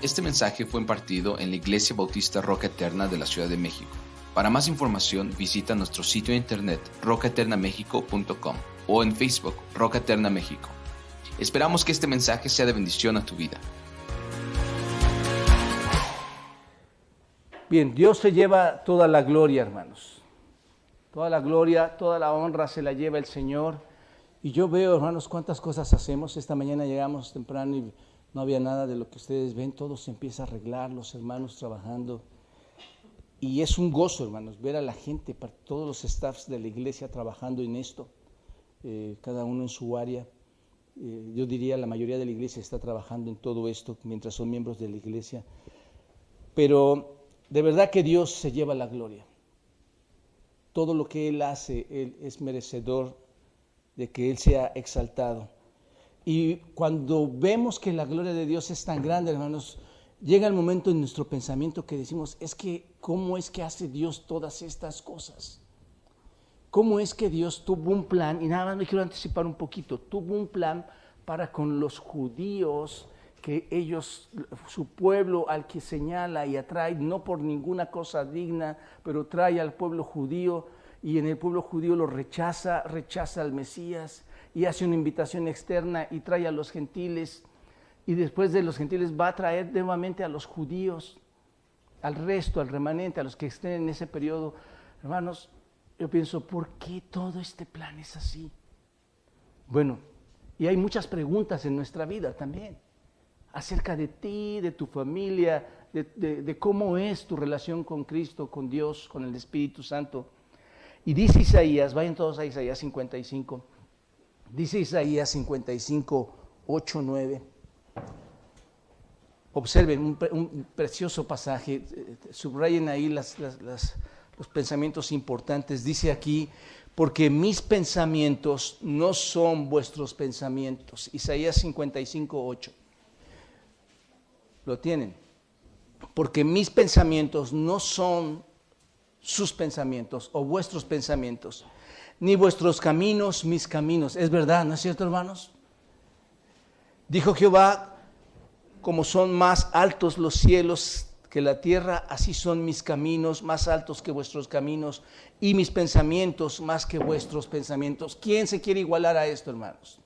Este mensaje fue impartido en la Iglesia Bautista Roca Eterna de la Ciudad de México. Para más información, visita nuestro sitio de internet rocaeternamexico.com o en Facebook Roca Eterna México. Esperamos que este mensaje sea de bendición a tu vida. Bien, Dios se lleva toda la gloria, hermanos. Toda la gloria, toda la honra se la lleva el Señor. Y yo veo, hermanos, cuántas cosas hacemos. Esta mañana llegamos temprano y no había nada de lo que ustedes ven. Todo se empieza a arreglar, los hermanos trabajando. Y es un gozo, hermanos, ver a la gente, todos los staffs de la iglesia trabajando en esto. Cada uno en su área. Yo diría la mayoría de la iglesia está trabajando en todo esto mientras son miembros de la iglesia. Pero de verdad que Dios se lleva la gloria. Todo lo que Él hace, Él es merecedor de que Él sea exaltado. Y cuando vemos que la gloria de Dios es tan grande, hermanos, llega el momento en nuestro pensamiento que decimos, es que, ¿cómo es que hace Dios todas estas cosas? ¿Cómo es que Dios tuvo un plan? Y nada más me quiero anticipar un poquito. Tuvo un plan para con los judíos, que ellos, su pueblo al que señala y atrae, no por ninguna cosa digna, pero trae al pueblo judío, y en el pueblo judío lo rechaza al Mesías, y hace una invitación externa y trae a los gentiles, y después de los gentiles va a traer nuevamente a los judíos, al resto, al remanente, a los que estén en ese periodo. Hermanos, yo pienso, ¿por qué todo este plan es así? Bueno, y hay muchas preguntas en nuestra vida también, acerca de ti, de tu familia, de cómo es tu relación con Cristo, con Dios, con el Espíritu Santo. Y dice Isaías, vayan todos a Isaías 55, dice Isaías 55, 8, 9. Observen un precioso pasaje, subrayen ahí los pensamientos importantes. Dice aquí, porque mis pensamientos no son vuestros pensamientos. Isaías 55, 8. Lo tienen. Porque mis pensamientos no son sus pensamientos o vuestros pensamientos, ni vuestros caminos mis caminos. Es verdad, ¿no es cierto, hermanos? Dijo Jehová, como son más altos los cielos que la tierra, así son mis caminos más altos que vuestros caminos y mis pensamientos más que vuestros pensamientos. ¿Quién se quiere igualar a esto, hermanos?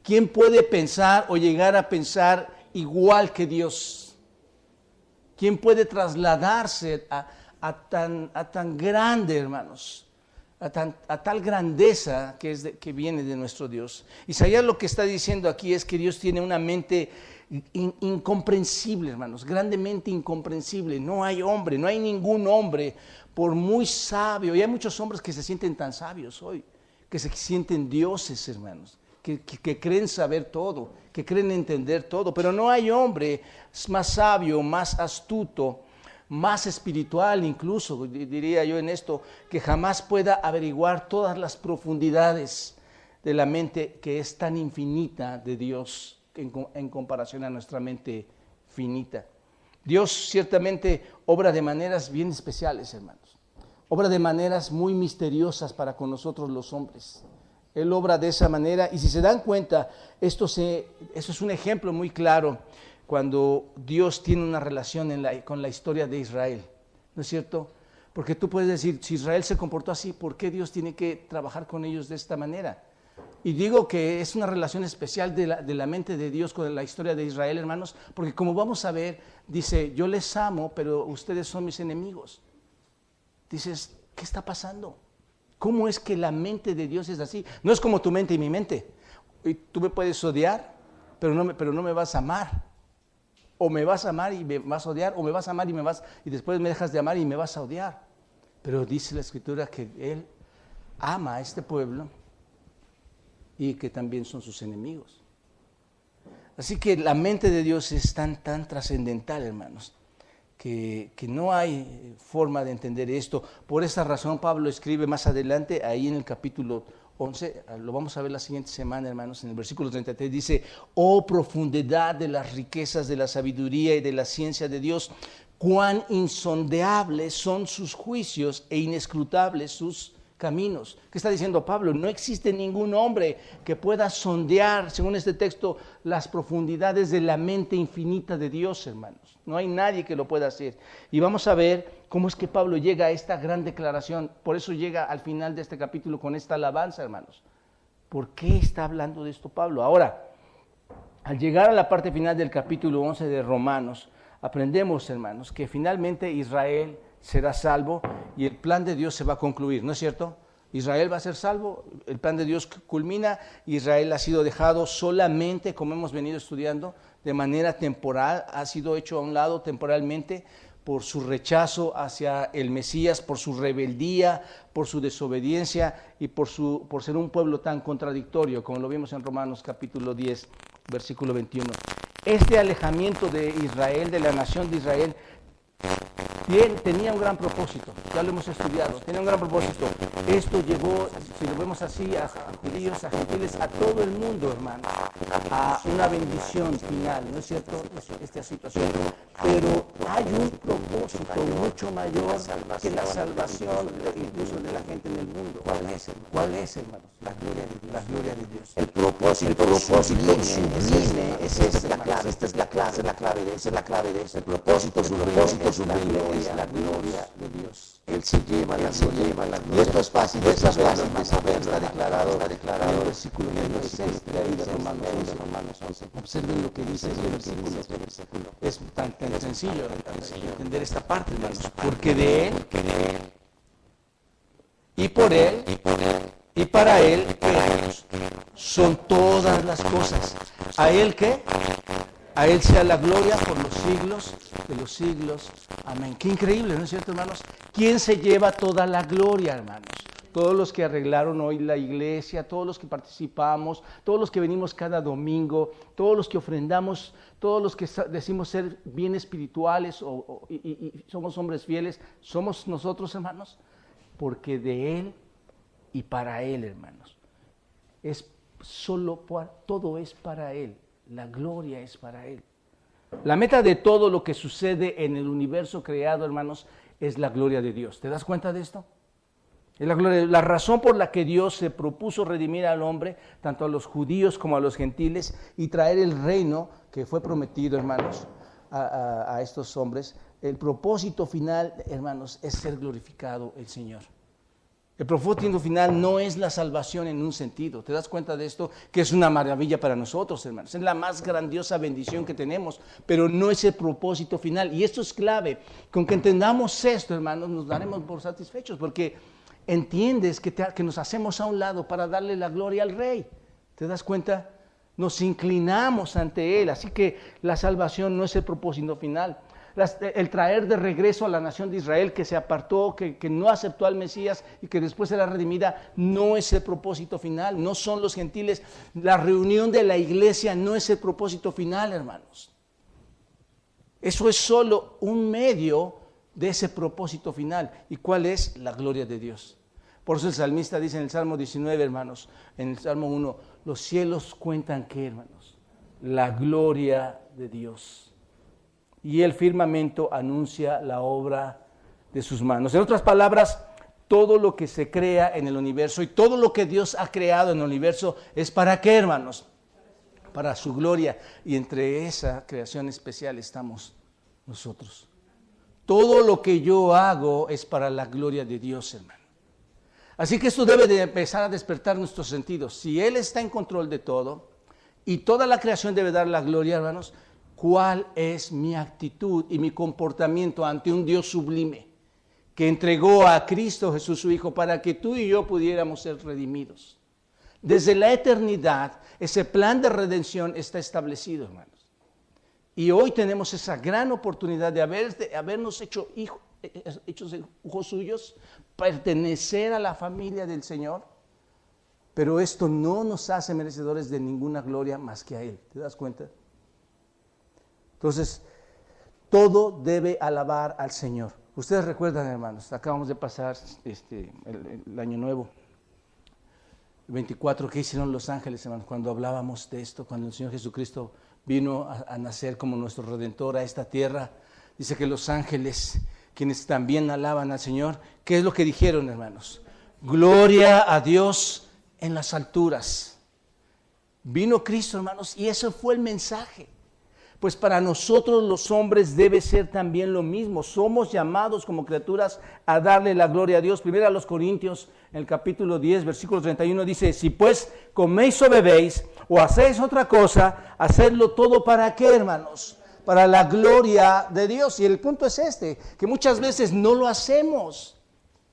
¿Quién puede pensar o llegar a pensar igual que Dios? ¿Quién puede trasladarse a tan grande, hermanos, a tal grandeza que viene de nuestro Dios? Isaías lo que está diciendo aquí es que Dios tiene una mente incomprensible, hermanos, grandemente incomprensible. No hay hombre, no hay ningún hombre, por muy sabio, y hay muchos hombres que se sienten tan sabios hoy, que se sienten dioses, hermanos, que creen saber todo, que creen entender todo, pero no hay hombre más sabio, más astuto, más espiritual incluso, diría yo en esto, que jamás pueda averiguar todas las profundidades de la mente que es tan infinita de Dios en comparación a nuestra mente finita. Dios ciertamente obra de maneras bien especiales, hermanos. Obra de maneras muy misteriosas para con nosotros los hombres. Él obra de esa manera, y si se dan cuenta, eso es un ejemplo muy claro cuando Dios tiene una relación con la historia de Israel, ¿no es cierto? Porque tú puedes decir, si Israel se comportó así, ¿por qué Dios tiene que trabajar con ellos de esta manera? Y digo que es una relación especial de la mente de Dios con la historia de Israel, hermanos, porque como vamos a ver, dice, yo les amo, pero ustedes son mis enemigos. Dices, ¿qué está pasando? ¿Cómo es que la mente de Dios es así? No es como tu mente y mi mente. Y tú me puedes odiar, pero no me vas a amar. O me vas a amar y me vas a odiar, o me vas a amar y después me dejas de amar y me vas a odiar. Pero dice la Escritura que Él ama a este pueblo y que también son sus enemigos. Así que la mente de Dios es tan trascendental, hermanos, que no hay forma de entender esto. Por esa razón Pablo escribe más adelante, ahí en el capítulo 11, lo vamos a ver la siguiente semana, hermanos, en el versículo 33, dice, oh profundidad de las riquezas de la sabiduría y de la ciencia de Dios, cuán insondeables son sus juicios e inescrutables sus caminos. ¿Qué está diciendo Pablo? No existe ningún hombre que pueda sondear, según este texto, las profundidades de la mente infinita de Dios, hermanos. No hay nadie que lo pueda hacer. Y vamos a ver cómo es que Pablo llega a esta gran declaración. Por eso llega al final de este capítulo con esta alabanza, hermanos. ¿Por qué está hablando de esto Pablo? Ahora, al llegar a la parte final del capítulo 11 de Romanos, aprendemos, hermanos, que finalmente Israel será salvo y el plan de Dios se va a concluir, ¿no es cierto? Israel va a ser salvo, el plan de Dios culmina, Israel ha sido dejado solamente, como hemos venido estudiando, de manera temporal, ha sido hecho a un lado temporalmente por su rechazo hacia el Mesías, por su rebeldía, por su desobediencia y por ser un pueblo tan contradictorio, como lo vimos en Romanos capítulo 10, versículo 21. Este alejamiento de Israel, de la nación de Israel, tenía un gran propósito, ya lo hemos estudiado, tenía un gran propósito. Esto llevó, si lo vemos así, a judíos, a gentiles, a todo el mundo, hermanos, a una bendición final, ¿no es cierto? Esta situación. Pero hay un propósito mucho mayor que la salvación incluso de la gente en el mundo. ¿Cuál es, hermanos? La gloria de Dios. El propósito sublime, esa es la clave, esa es la clave de eso. El propósito sublime es la gloria de Dios. Él se lleva la gloria. Y esto es fácil de saber, está declarado en el versículo 6 de ahí de Romanos 11. Observen lo que dice este versículo. Es tan sencillo entender esta parte, hermanos. Porque de Él, y por Él, y para Él, son todas las cosas. ¿A Él qué? A Él sea la gloria por los siglos de los siglos. Amén. Qué increíble, ¿no es cierto, hermanos? ¿Quién se lleva toda la gloria, hermanos? Todos los que arreglaron hoy la iglesia, todos los que participamos, todos los que venimos cada domingo, todos los que ofrendamos, todos los que decimos ser bien espirituales y somos hombres fieles, somos nosotros, hermanos, porque de Él y para Él, hermanos. Todo es para Él. La gloria es para Él. La meta de todo lo que sucede en el universo creado, hermanos, es la gloria de Dios. ¿Te das cuenta de esto? Es la razón por la que Dios se propuso redimir al hombre, tanto a los judíos como a los gentiles, y traer el reino que fue prometido, hermanos, a estos hombres. El propósito final, hermanos, es ser glorificado el Señor. El propósito final no es la salvación en un sentido. ¿Te das cuenta de esto? Que es una maravilla para nosotros, hermanos. Es la más grandiosa bendición que tenemos, pero no es el propósito final. Y esto es clave. Con que entendamos esto, hermanos, nos daremos por satisfechos, porque entiendes que nos hacemos a un lado para darle la gloria al Rey. ¿Te das cuenta? Nos inclinamos ante Él. Así que la salvación no es el propósito final. El traer de regreso a la nación de Israel que se apartó, que no aceptó al Mesías y que después será redimida, no es el propósito final, no son los gentiles. La reunión de la iglesia no es el propósito final, hermanos. Eso es solo un medio de ese propósito final. ¿Y cuál es? La gloria de Dios. Por eso el salmista dice en el Salmo 19, hermanos, en el Salmo 1, los cielos cuentan ¿qué, hermanos? La gloria de Dios. Y el firmamento anuncia la obra de sus manos. En otras palabras, todo lo que se crea en el universo y todo lo que Dios ha creado en el universo es ¿para qué, hermanos? Para su gloria. Y entre esa creación especial estamos nosotros. Todo lo que yo hago es para la gloria de Dios, hermano. Así que esto debe de empezar a despertar nuestros sentidos. Si Él está en control de todo y toda la creación debe dar la gloria, hermanos, ¿cuál es mi actitud y mi comportamiento ante un Dios sublime que entregó a Cristo Jesús su Hijo para que tú y yo pudiéramos ser redimidos? Desde la eternidad, ese plan de redención está establecido, hermanos. Y hoy tenemos esa gran oportunidad de habernos hechos hijos suyos, pertenecer a la familia del Señor. Pero esto no nos hace merecedores de ninguna gloria más que a Él. ¿Te das cuenta? Entonces, todo debe alabar al Señor. Ustedes recuerdan, hermanos, acabamos de pasar el año nuevo, el 24, ¿qué hicieron los ángeles, hermanos? Cuando hablábamos de esto, cuando el Señor Jesucristo vino a nacer como nuestro Redentor a esta tierra, dice que los ángeles, quienes también alaban al Señor, ¿qué es lo que dijeron, hermanos? Gloria a Dios en las alturas. Vino Cristo, hermanos, y ese fue el mensaje. Pues para nosotros los hombres debe ser también lo mismo. Somos llamados como criaturas a darle la gloria a Dios. Primero a los Corintios, en el capítulo 10, versículo 31, dice: si pues coméis o bebéis o hacéis otra cosa, hacedlo todo ¿para qué, hermanos? Para la gloria de Dios. Y el punto es este, que muchas veces no lo hacemos.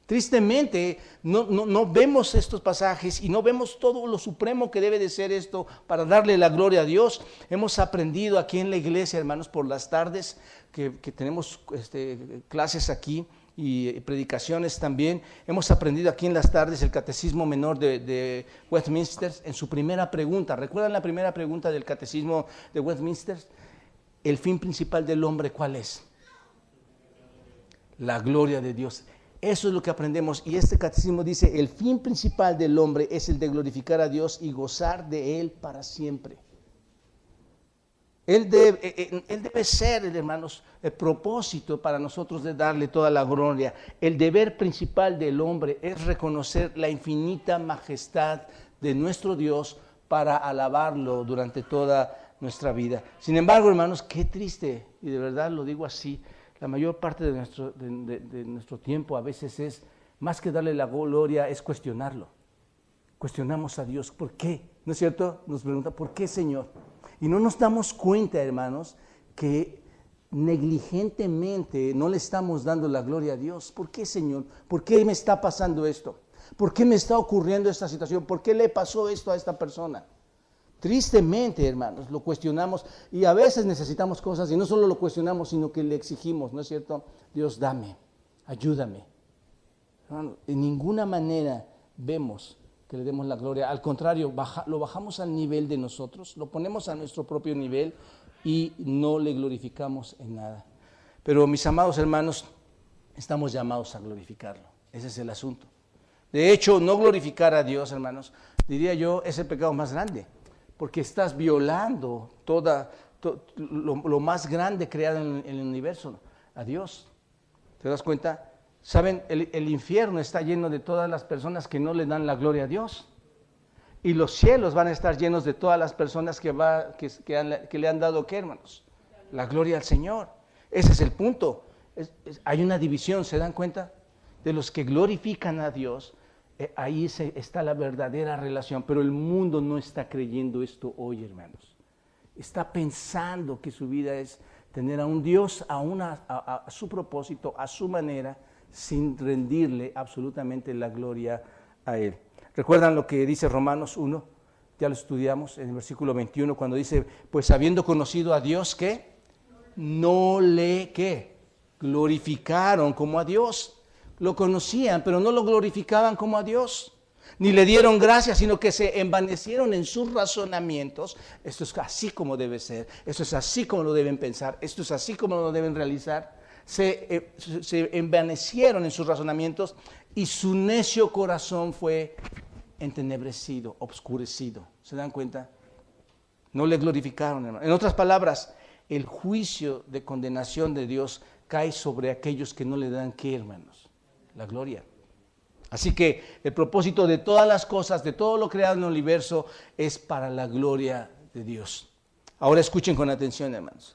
Tristemente, no vemos estos pasajes y no vemos todo lo supremo que debe de ser esto para darle la gloria a Dios. Hemos aprendido aquí en la iglesia, hermanos, por las tardes que tenemos clases aquí y predicaciones también. Hemos aprendido aquí en las tardes el Catecismo Menor de Westminster en su primera pregunta. ¿Recuerdan la primera pregunta del Catecismo de Westminster? El fin principal del hombre, ¿cuál es? La gloria de Dios. Eso es lo que aprendemos, y este catecismo dice: el fin principal del hombre es el de glorificar a Dios y gozar de Él para siempre. Él debe ser, hermanos, el propósito para nosotros de darle toda la gloria. El deber principal del hombre es reconocer la infinita majestad de nuestro Dios para alabarlo durante toda nuestra vida. Sin embargo, hermanos, qué triste, y de verdad lo digo así, la mayor parte de nuestro tiempo a veces es, más que darle la gloria, es cuestionarlo. Cuestionamos a Dios. ¿Por qué? ¿No es cierto? Nos pregunta, ¿por qué, Señor? Y no nos damos cuenta, hermanos, que negligentemente no le estamos dando la gloria a Dios. ¿Por qué, Señor? ¿Por qué me está pasando esto? ¿Por qué me está ocurriendo esta situación? ¿Por qué le pasó esto a esta persona? Tristemente, hermanos, lo cuestionamos y a veces necesitamos cosas y no solo lo cuestionamos, sino que le exigimos, ¿no es cierto? Dios, dame, ayúdame. Hermano, en ninguna manera vemos que le demos la gloria. Al contrario, lo bajamos al nivel de nosotros, lo ponemos a nuestro propio nivel y no le glorificamos en nada. Pero mis amados hermanos, estamos llamados a glorificarlo. Ese es el asunto. De hecho, no glorificar a Dios, hermanos, diría yo, es el pecado más grande. Porque estás violando lo más grande creado en el universo, a Dios. ¿Te das cuenta? ¿Saben? El infierno está lleno de todas las personas que no le dan la gloria a Dios. Y los cielos van a estar llenos de todas las personas que le han dado, ¿qué, hermanos? La gloria al Señor. Ese es el punto. Hay una división, ¿se dan cuenta? De los que glorifican a Dios. Ahí está la verdadera relación, pero el mundo no está creyendo esto hoy, hermanos. Está pensando que su vida es tener a un Dios a su propósito, a su manera, sin rendirle absolutamente la gloria a Él. ¿Recuerdan lo que dice Romanos 1? Ya lo estudiamos en el versículo 21, cuando dice: pues habiendo conocido a Dios, ¿qué? No le, ¿qué? Glorificaron como a Dios. Lo conocían, pero no lo glorificaban como a Dios, ni le dieron gracias, sino que se envanecieron en sus razonamientos. Esto es así como debe ser, esto es así como lo deben pensar, esto es así como lo deben realizar. Se envanecieron en sus razonamientos y su necio corazón fue entenebrecido, obscurecido. ¿Se dan cuenta? No le glorificaron, hermano. En otras palabras, el juicio de condenación de Dios cae sobre aquellos que no le dan, ¿qué, hermanos? La gloria. Así que el propósito de todas las cosas, de todo lo creado en el universo, es para la gloria de Dios. Ahora escuchen con atención, hermanos.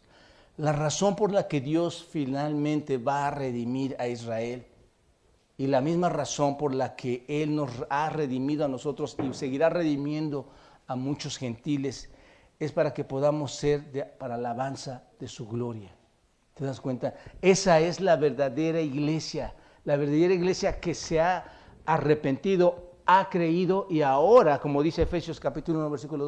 La razón por la que Dios finalmente va a redimir a Israel, y la misma razón por la que Él nos ha redimido a nosotros y seguirá redimiendo a muchos gentiles, es para que podamos ser para alabanza de su gloria. ¿Te das cuenta? Esa es la verdadera iglesia. La verdadera iglesia que se ha arrepentido, ha creído y ahora, como dice Efesios capítulo 1, versículo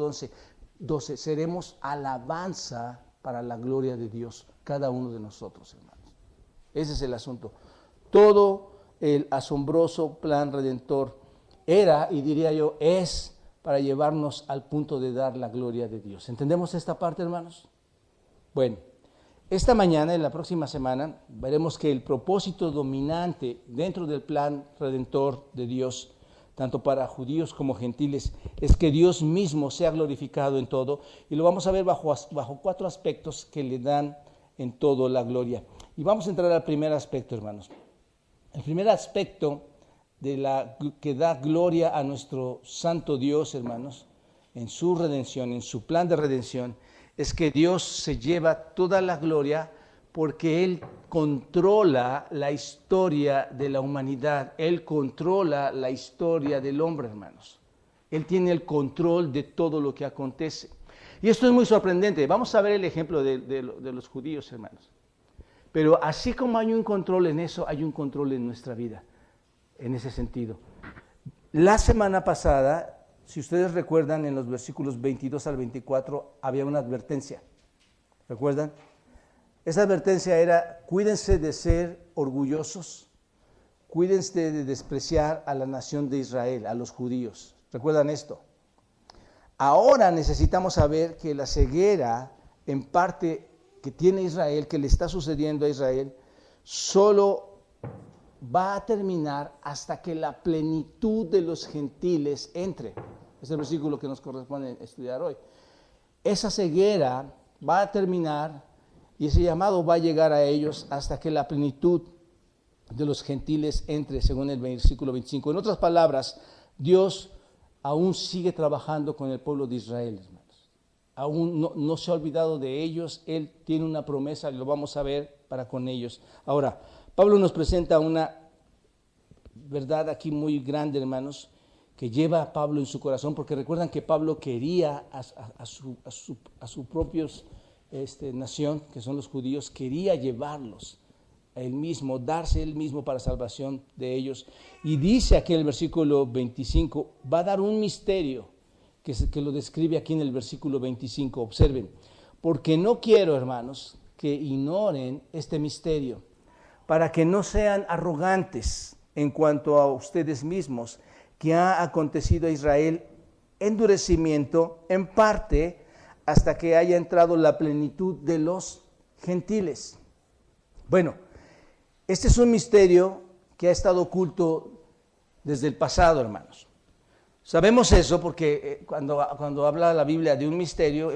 12, seremos alabanza para la gloria de Dios, cada uno de nosotros, hermanos. Ese es el asunto. Todo el asombroso plan redentor era, y diría yo, es para llevarnos al punto de dar la gloria de Dios. ¿Entendemos esta parte, hermanos? Bueno. Esta mañana, en la próxima semana, veremos que el propósito dominante dentro del plan redentor de Dios, tanto para judíos como gentiles, es que Dios mismo sea glorificado en todo, y lo vamos a ver bajo 4 aspectos que le dan en todo la gloria. Y vamos a entrar al primer aspecto, hermanos. El primer aspecto que da gloria a nuestro santo Dios, hermanos, en su redención, en su plan de redención, es que Dios se lleva toda la gloria porque Él controla la historia de la humanidad, Él controla la historia del hombre, hermanos. Él tiene el control de todo lo que acontece. Y esto es muy sorprendente. Vamos a ver el ejemplo de los judíos, hermanos. Pero así como hay un control en eso, hay un control en nuestra vida, en ese sentido. La semana pasada, si ustedes recuerdan, en los versículos 22 al 24, había una advertencia. ¿Recuerdan? Esa advertencia era: cuídense de ser orgullosos, cuídense de despreciar a la nación de Israel, a los judíos. ¿Recuerdan esto? Ahora necesitamos saber que la ceguera, en parte, que tiene Israel, que le está sucediendo a Israel, solo va a terminar hasta que la plenitud de los gentiles entre. Es el versículo que nos corresponde estudiar hoy. Esa ceguera va a terminar y ese llamado va a llegar a ellos hasta que la plenitud de los gentiles entre, según el versículo 25. En otras palabras, Dios aún sigue trabajando con el pueblo de Israel, hermanos. Aún no se ha olvidado de ellos. Él tiene una promesa, y lo vamos a ver para con ellos. Ahora, Pablo nos presenta una verdad aquí muy grande, hermanos, que lleva a Pablo en su corazón, porque recuerdan que Pablo quería a su propia nación, que son los judíos, quería llevarlos a él mismo, darse él mismo para salvación de ellos. Y dice aquí en el versículo 25, va a dar un misterio, que lo describe aquí en el versículo 25. Observen: porque no quiero, hermanos, que ignoren este misterio, para que no sean arrogantes en cuanto a ustedes mismos, que ha acontecido a Israel endurecimiento en parte hasta que haya entrado la plenitud de los gentiles. Bueno, este es un misterio que ha estado oculto desde el pasado, hermanos. Sabemos eso porque cuando habla la Biblia de un misterio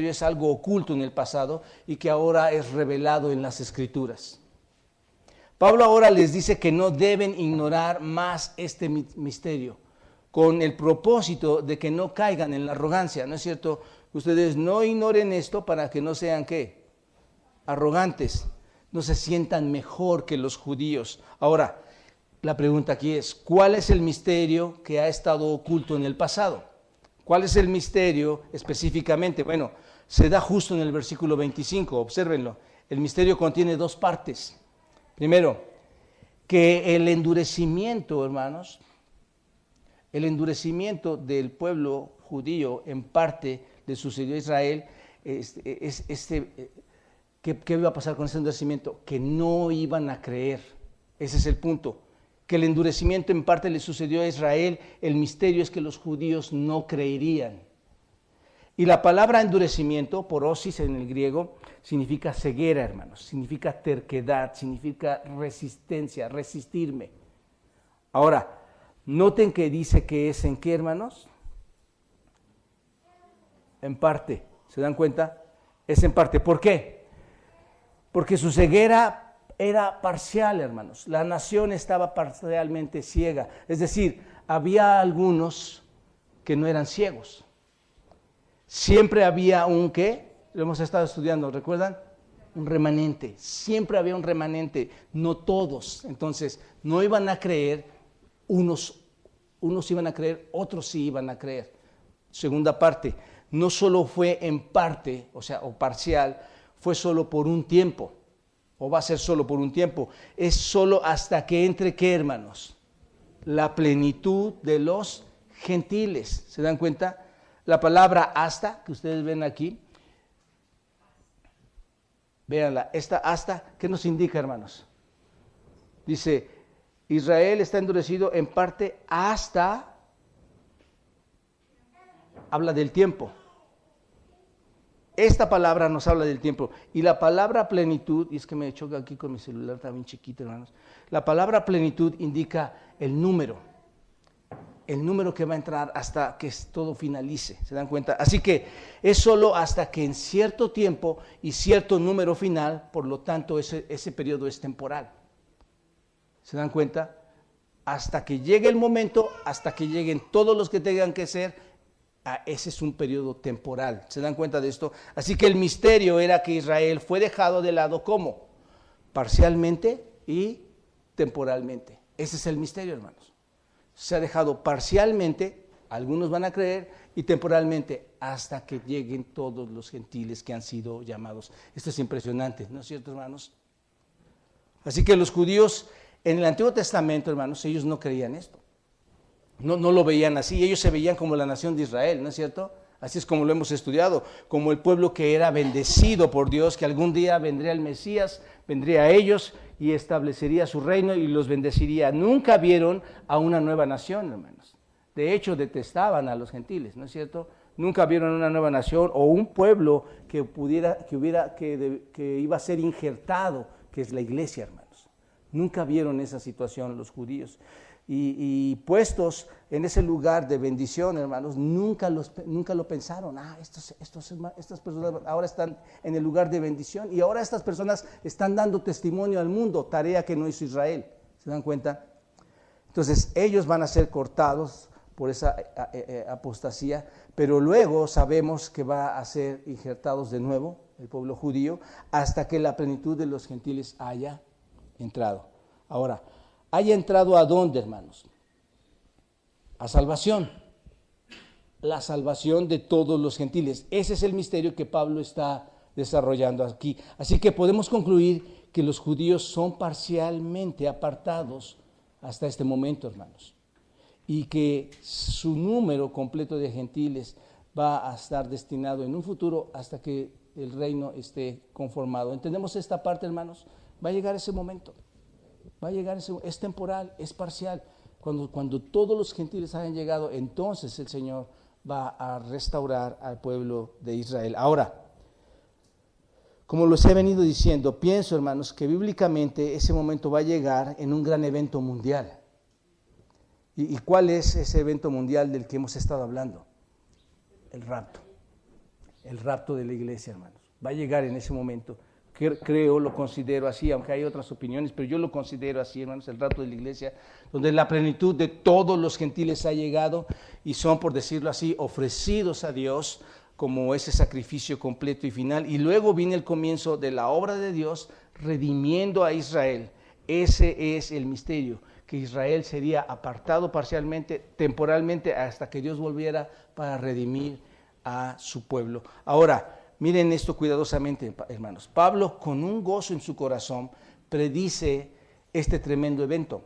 es algo oculto en el pasado y que ahora es revelado en las Escrituras. Pablo ahora les dice que no deben ignorar más este misterio, con el propósito de que no caigan en la arrogancia, ¿no es cierto? Ustedes no ignoren esto para que no sean, ¿qué? Arrogantes, no se sientan mejor que los judíos. Ahora, la pregunta aquí es: ¿cuál es el misterio que ha estado oculto en el pasado? ¿Cuál es el misterio específicamente? Bueno, se da justo en el versículo 25, obsérvenlo. El misterio contiene dos partes. Primero, que el endurecimiento, hermanos, el endurecimiento del pueblo judío en parte le sucedió a Israel. ¿Qué iba a pasar con ese endurecimiento? Que no iban a creer. Ese es el punto. Que el endurecimiento en parte le sucedió a Israel. El misterio es que los judíos no creerían. Y la palabra endurecimiento, porosis en el griego, significa ceguera, hermanos. Significa terquedad, significa resistencia, resistirme. Ahora, noten que dice que es en qué, hermanos. En parte. ¿Se dan cuenta? Es en parte. ¿Por qué? Porque su ceguera era parcial, hermanos. La nación estaba parcialmente ciega. Es decir, había algunos que no eran ciegos. Siempre había un ¿qué? Lo hemos estado estudiando, ¿recuerdan? Un remanente. Siempre había un remanente, no todos. Entonces, no iban a creer, unos iban a creer, otros sí iban a creer. Segunda parte, no solo fue en parte, o parcial, fue solo por un tiempo, o va a ser solo por un tiempo. Es solo hasta que entre, ¿qué, hermanos? La plenitud de los gentiles. ¿Se dan cuenta? La palabra hasta, que ustedes ven aquí, véanla, esta hasta, ¿qué nos indica, hermanos? Dice, Israel está endurecido en parte hasta, habla del tiempo. Esta palabra nos habla del tiempo. Y la palabra plenitud, y es que me choca aquí con mi celular, está bien chiquito, hermanos. La palabra plenitud indica el número que va a entrar hasta que todo finalice. ¿Se dan cuenta? Así que es solo hasta que en cierto tiempo y cierto número final, por lo tanto ese periodo es temporal. ¿Se dan cuenta? hasta que llegue el momento, hasta que lleguen todos los que tengan que ser. Ese es un periodo temporal. ¿Se dan cuenta de esto? Así que el misterio era que Israel fue dejado de lado, ¿cómo? Parcialmente y temporalmente. Ese es el misterio, hermanos. Se ha dejado parcialmente, algunos van a creer, y temporalmente, hasta que lleguen todos los gentiles que han sido llamados. Esto es impresionante, ¿no es cierto, hermanos? Así que los judíos en el Antiguo Testamento, hermanos, ellos no creían esto. No lo veían así, ellos se veían como la nación de Israel, ¿no es cierto? Así es como lo hemos estudiado, como el pueblo que era bendecido por Dios, que algún día vendría el Mesías, vendría a ellos y establecería su reino y los bendeciría. Nunca vieron a una nueva nación, hermanos. De hecho, detestaban a los gentiles, ¿no es cierto? Nunca vieron una nueva nación o un pueblo que iba a ser injertado, que es la iglesia, hermanos. Nunca vieron esa situación los judíos. Y puestos en ese lugar de bendición, hermanos, nunca lo pensaron. Estas personas ahora están en el lugar de bendición y ahora estas personas están dando testimonio al mundo, tarea que no hizo Israel. ¿Se dan cuenta? Entonces ellos van a ser cortados por esa apostasía, pero luego sabemos que va a ser injertados de nuevo el pueblo judío hasta que la plenitud de los gentiles haya entrado. Ahora, ¿haya entrado a dónde, hermanos? A salvación. La salvación de todos los gentiles. Ese es el misterio que Pablo está desarrollando aquí. Así que podemos concluir que los judíos son parcialmente apartados hasta este momento, hermanos. Y que su número completo de gentiles va a estar destinado en un futuro hasta que el reino esté conformado. ¿Entendemos esta parte, hermanos? Va a llegar ese momento. Va a llegar, es temporal, es parcial. Cuando todos los gentiles hayan llegado, entonces el Señor va a restaurar al pueblo de Israel. Ahora, como les he venido diciendo, pienso, hermanos, que bíblicamente ese momento va a llegar en un gran evento mundial. ¿Y cuál es ese evento mundial del que hemos estado hablando? El rapto. El rapto de la iglesia, hermanos. Va a llegar en ese momento. Creo, lo considero así, aunque hay otras opiniones, pero yo lo considero así, hermanos, el rapto de la iglesia, donde la plenitud de todos los gentiles ha llegado y son, por decirlo así, ofrecidos a Dios como ese sacrificio completo y final. Y luego viene el comienzo de la obra de Dios redimiendo a Israel. Ese es el misterio, que Israel sería apartado parcialmente, temporalmente, hasta que Dios volviera para redimir a su pueblo. Ahora, miren esto cuidadosamente, hermanos. Pablo, con un gozo en su corazón, predice este tremendo evento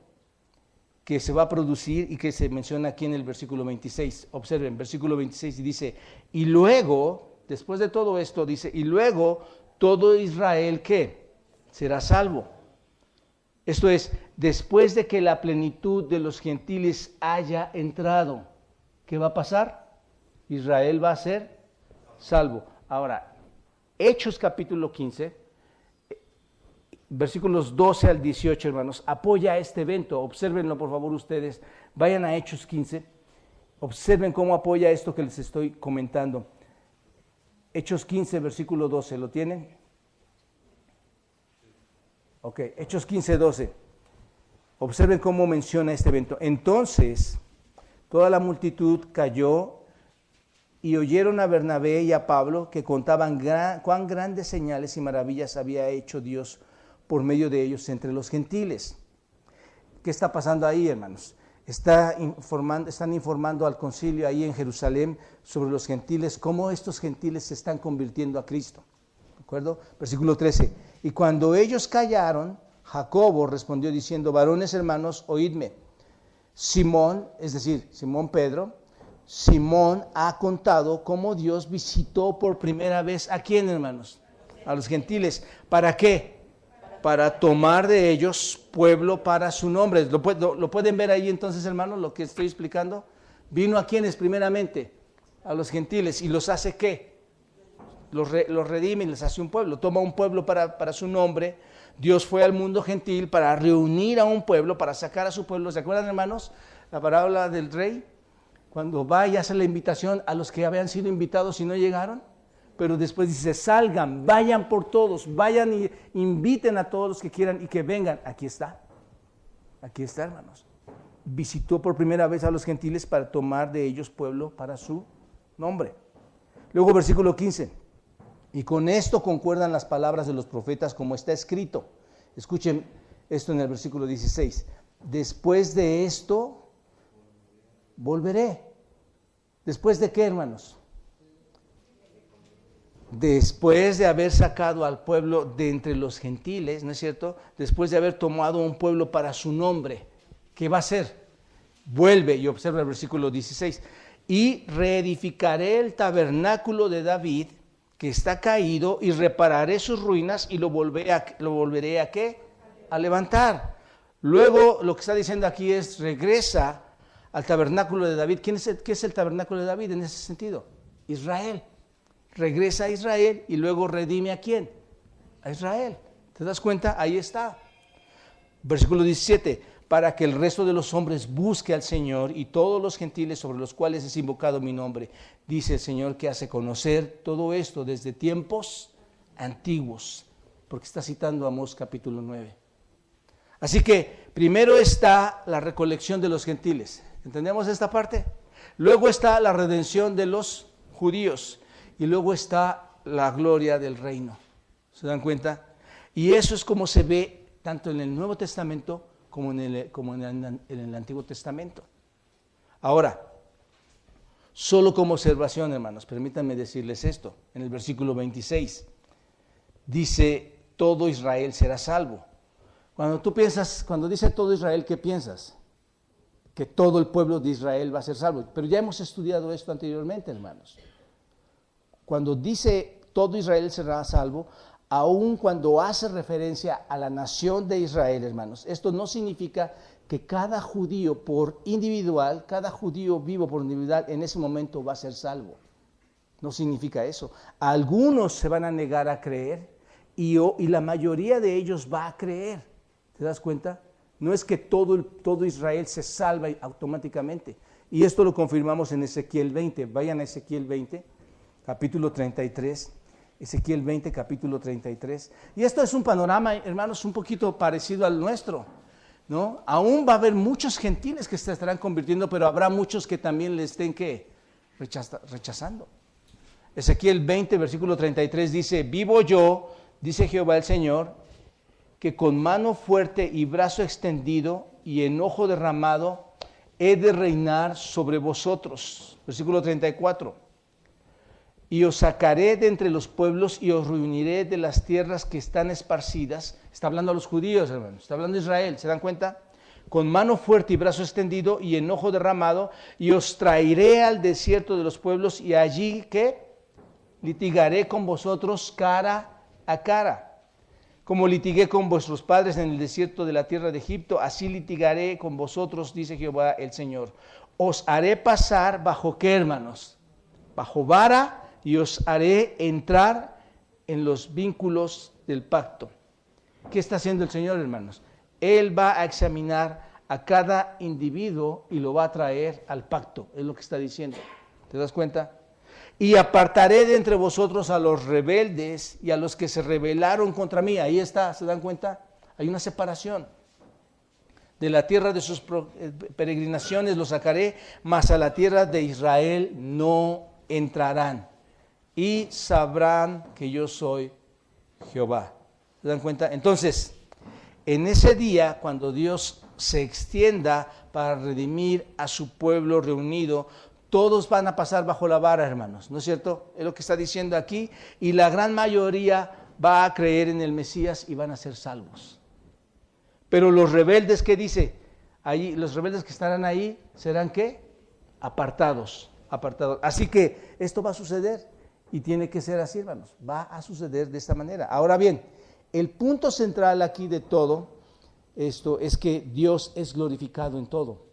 que se va a producir y que se menciona aquí en el versículo 26. Observen, versículo 26 y dice, y luego, después de todo esto, dice, y luego todo Israel, ¿qué? Será salvo. Esto es, después de que la plenitud de los gentiles haya entrado, ¿qué va a pasar? Israel va a ser salvo. Ahora, Hechos capítulo 15, versículos 12 al 18, hermanos, apoya este evento. Obsérvenlo, por favor, ustedes. Vayan a Hechos 15. Observen cómo apoya esto que les estoy comentando. Hechos 15, versículo 12. ¿Lo tienen? Ok, Hechos 15, 12. Observen cómo menciona este evento. Entonces, toda la multitud cayó y oyeron a Bernabé y a Pablo que contaban cuán grandes señales y maravillas había hecho Dios por medio de ellos entre los gentiles. ¿Qué está pasando ahí, hermanos? Están informando al concilio ahí en Jerusalén sobre los gentiles, cómo estos gentiles se están convirtiendo a Cristo. ¿De acuerdo? Versículo 13. Y cuando ellos callaron, Jacobo respondió diciendo, varones hermanos, oídme. Simón, es decir, Simón Pedro, Simón ha contado cómo Dios visitó por primera vez ¿a quién, hermanos? A los gentiles. ¿Para qué? Para tomar de ellos pueblo para su nombre. ¿Lo pueden ver ahí entonces, hermanos, lo que estoy explicando? Vino a quienes primeramente, a los gentiles, y los hace ¿qué? Los redime y les hace un pueblo. Toma un pueblo para su nombre. Dios fue al mundo gentil para reunir a un pueblo, para sacar a su pueblo. ¿Se acuerdan, hermanos? La parábola del rey. Cuando va y hace la invitación a los que habían sido invitados y no llegaron, pero después dice, salgan, vayan por todos, vayan y inviten a todos los que quieran y que vengan. Aquí está, hermanos. visitó por primera vez a los gentiles para tomar de ellos pueblo para su nombre. Luego versículo 15. Y con esto concuerdan las palabras de los profetas como está escrito. Escuchen esto en el versículo 16. Después de esto, volveré. ¿Después de qué, hermanos? Después de haber sacado al pueblo de entre los gentiles, ¿no es cierto? Después de haber tomado un pueblo para su nombre, ¿qué va a hacer? Vuelve, y observa el versículo 16. Y reedificaré el tabernáculo de David, que está caído, y repararé sus ruinas, y lo volveré a ¿qué? A levantar. Luego, lo que está diciendo aquí es, regresa al tabernáculo de David. ¿Qué es el tabernáculo de David en ese sentido? Israel. Regresa a Israel y luego redime ¿a quién? A Israel. ¿Te das cuenta? Ahí está. Versículo 17. Para que el resto de los hombres busque al Señor y todos los gentiles sobre los cuales es invocado mi nombre. Dice el Señor que hace conocer todo esto desde tiempos antiguos. Porque está citando Amós capítulo 9. Así que primero está la recolección de los gentiles. ¿Entendemos esta parte? Luego está la redención de los judíos. Y luego está la gloria del reino. ¿Se dan cuenta? Y eso es como se ve tanto en el Nuevo Testamento como en el Antiguo Testamento. Ahora, solo como observación, hermanos, permítanme decirles esto. En el versículo 26 dice, todo Israel será salvo. Cuando dice todo Israel, ¿qué piensas? Que todo el pueblo de Israel va a ser salvo. Pero ya hemos estudiado esto anteriormente, hermanos. Cuando dice todo Israel será salvo, aun cuando hace referencia a la nación de Israel, hermanos, esto no significa que cada judío por individual, cada judío vivo por individual en ese momento va a ser salvo. No significa eso. Algunos se van a negar a creer y la mayoría de ellos va a creer. ¿Te das cuenta? No es que todo Israel se salva automáticamente. Y esto lo confirmamos en Ezequiel 20. Vayan a Ezequiel 20. Capítulo 33, Ezequiel 20, capítulo 33. Y esto es un panorama, hermanos, un poquito parecido al nuestro, ¿no? Aún va a haber muchos gentiles que se estarán convirtiendo, pero habrá muchos que también le estén rechazando. Ezequiel 20, versículo 33 dice, vivo yo, dice Jehová el Señor, que con mano fuerte y brazo extendido y enojo derramado he de reinar sobre vosotros. Versículo 34. Y os sacaré de entre los pueblos y os reuniré de las tierras que están esparcidas. Está hablando a los judíos, hermanos. Está hablando de Israel. ¿Se dan cuenta? Con mano fuerte y brazo extendido y enojo derramado. Y os traeré al desierto de los pueblos y allí, ¿qué? Litigaré con vosotros cara a cara. Como litigué con vuestros padres en el desierto de la tierra de Egipto, así litigaré con vosotros, dice Jehová el Señor. Os haré pasar bajo ¿qué, hermanos? Bajo vara, y os haré entrar en los vínculos del pacto. ¿Qué está haciendo el Señor, hermanos? Él va a examinar a cada individuo y lo va a traer al pacto, es lo que está diciendo. ¿Te das cuenta? Y apartaré de entre vosotros a los rebeldes y a los que se rebelaron contra mí. Ahí está, ¿se dan cuenta? Hay una separación. De la tierra de sus peregrinaciones los sacaré, mas a la tierra de Israel no entrarán. Y sabrán que yo soy Jehová. ¿Se dan cuenta? Entonces, en ese día, cuando Dios se extienda para redimir a su pueblo reunido, todos van a pasar bajo la vara, hermanos. ¿No es cierto? Es lo que está diciendo aquí. Y la gran mayoría va a creer en el Mesías y van a ser salvos. Pero los rebeldes, ¿qué dice? Allí, los rebeldes que estarán ahí, ¿serán qué? Apartados. Así que esto va a suceder. Y tiene que ser así, hermanos. Va a suceder de esta manera. Ahora bien, el punto central aquí de todo esto es que Dios es glorificado en todo.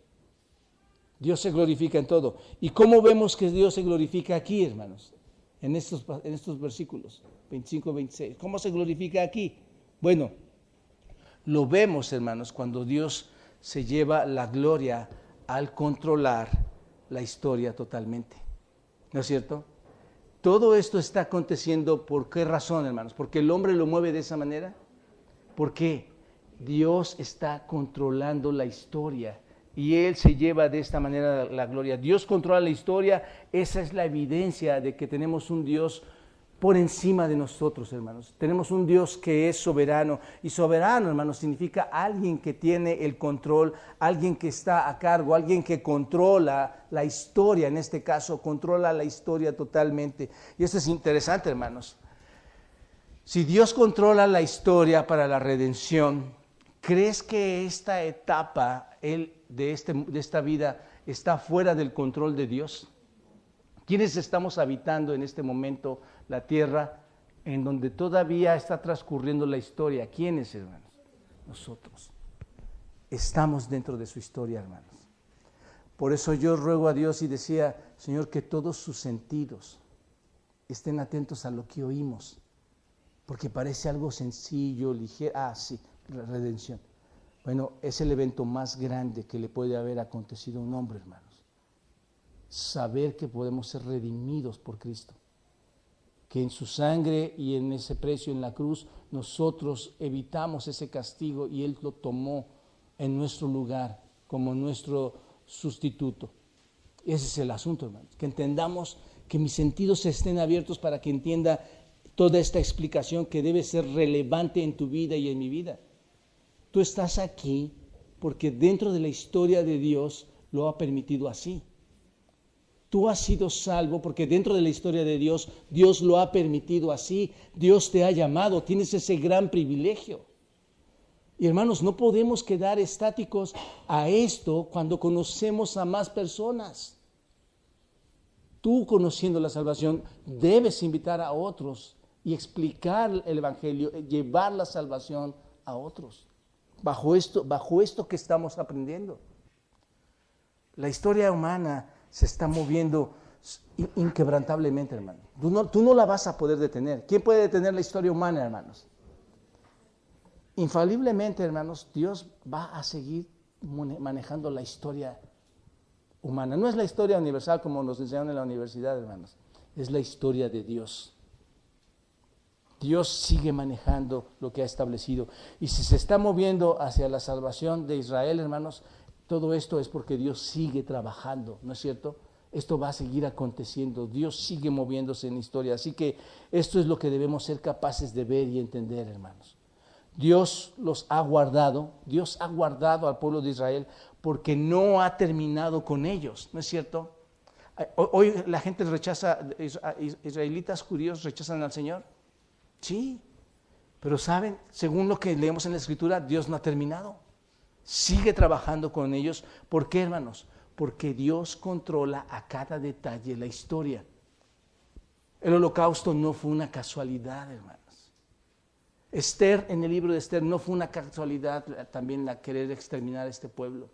Dios se glorifica en todo. ¿Y cómo vemos que Dios se glorifica aquí, hermanos? En estos versículos 25 y 26. ¿Cómo se glorifica aquí? Bueno, lo vemos, hermanos, cuando Dios se lleva la gloria al controlar la historia totalmente. ¿No es cierto? Todo esto está aconteciendo, ¿por qué razón, hermanos? ¿Porque el hombre lo mueve de esa manera? ¿Por qué? Dios está controlando la historia y Él se lleva de esta manera la gloria. Dios controla la historia, esa es la evidencia de que tenemos un Dios por encima de nosotros, hermanos. Tenemos un Dios que es soberano, y soberano, hermanos, significa alguien que tiene el control, alguien que está a cargo, alguien que controla la historia, en este caso, controla la historia totalmente. Y esto es interesante, hermanos. Si Dios controla la historia para la redención, ¿crees que esta etapa de esta vida está fuera del control de Dios? ¿Quiénes estamos habitando en este momento la tierra en donde todavía está transcurriendo la historia? ¿Quiénes, hermanos? Nosotros. Estamos dentro de su historia, hermanos. Por eso yo ruego a Dios y decía, Señor, que todos sus sentidos estén atentos a lo que oímos, porque parece algo sencillo, ligero. Sí, la redención. Bueno, es el evento más grande que le puede haber acontecido a un hombre, hermanos. Saber que podemos ser redimidos por Cristo, que en su sangre y en ese precio en la cruz nosotros evitamos ese castigo y Él lo tomó en nuestro lugar como nuestro sustituto. Ese es el asunto, hermanos, que entendamos, que mis sentidos estén abiertos para que entienda toda esta explicación que debe ser relevante en tu vida y en mi vida. Tú estás aquí porque dentro de la historia de Dios lo ha permitido así. Tú has sido salvo porque dentro de la historia de Dios, Dios lo ha permitido así. Dios te ha llamado, tienes ese gran privilegio. Y hermanos, no podemos quedar estáticos a esto cuando conocemos a más personas. Tú, conociendo la salvación, debes invitar a otros y explicar el evangelio, llevar la salvación a otros. Bajo esto que estamos aprendiendo. La historia humana se está moviendo inquebrantablemente, hermano. Tú no la vas a poder detener. ¿Quién puede detener la historia humana, hermanos? Infaliblemente, hermanos, Dios va a seguir manejando la historia humana. No es la historia universal como nos enseñaron en la universidad, hermanos. Es la historia de Dios. Dios sigue manejando lo que ha establecido. Y si se está moviendo hacia la salvación de Israel, hermanos, todo esto es porque Dios sigue trabajando, ¿no es cierto? Esto va a seguir aconteciendo. Dios sigue moviéndose en la historia. Así que esto es lo que debemos ser capaces de ver y entender, hermanos. Dios los ha guardado. Dios ha guardado al pueblo de Israel porque no ha terminado con ellos, ¿no es cierto? Hoy la gente rechaza, israelitas, judíos rechazan al Señor. Sí, pero saben, según lo que leemos en la Escritura, Dios no ha terminado. Sigue trabajando con ellos. ¿Por qué, hermanos? Porque Dios controla a cada detalle la historia. El holocausto no fue una casualidad, hermanos. Esther, en el libro de Esther, no fue una casualidad también la querer exterminar a este pueblo.